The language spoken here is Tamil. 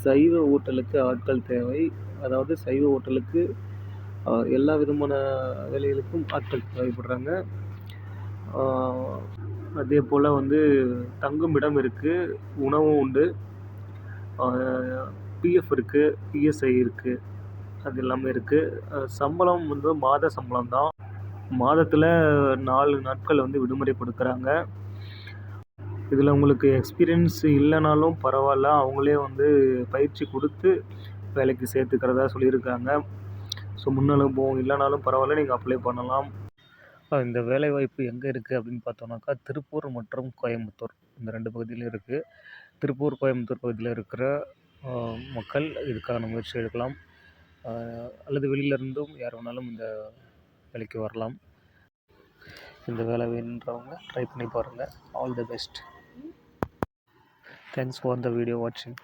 சைவ ஹோட்டலுக்கு ஆட்கள் தேவை. அதாவது சைவ ஹோட்டலுக்கு எல்லா விதமான வேலைகளுக்கும் ஆட்கள் தேவைப்படுறாங்க. ஆ அதேபோல வந்து தங்குமிடம் இருக்கு, உணவும் உண்டு. பிஎஃப் இருக்கு, இஎஸ்ஐ இருக்கு. அது எல்லாமே இருக்கு. சம்பளம் வந்து மாத சம்பளம் தான். மாதத்துல 4 நாட்கள் வந்து விடுமுறை குடுக்குறாங்க. இதில உங்களுக்கு எக்ஸ்பீரியன்ஸ் இல்லனாலும் பரவால்ல. அவங்களே வந்து பயிற்சி குடுத்து வேலைக்கு சேர்த்துக்கிறதா சொல்லியிருக்காங்க. ஸோ முன் அனுபவம் இல்லனாலும் பரவால்ல. நீங்க அப்ளை பண்ணலாம். இந்த வேலைவாய்ப்பு எங்க இருக்கு அப்படின்னு பார்த்தோம்னாக்கா, திருப்பூர் மற்றும் கோயம்புத்தூர் இந்த 2 பகுதியிலும் இருக்கு. திருப்பூர், கோயம்புத்தூர் பகுதியில இருக்கிற அ மக்கள் இதுக்கான முயற்சி எடுக்கலாம். அல்லது வெளியில இருந்தும் யார் வேணாலும் இந்த வேலைக்கு வரலாம். இந்த வேலை வேணுன்றவங்க ட்ரை பண்ணி பாருங்க. All the best. Thanks for the video வாட்சிங்.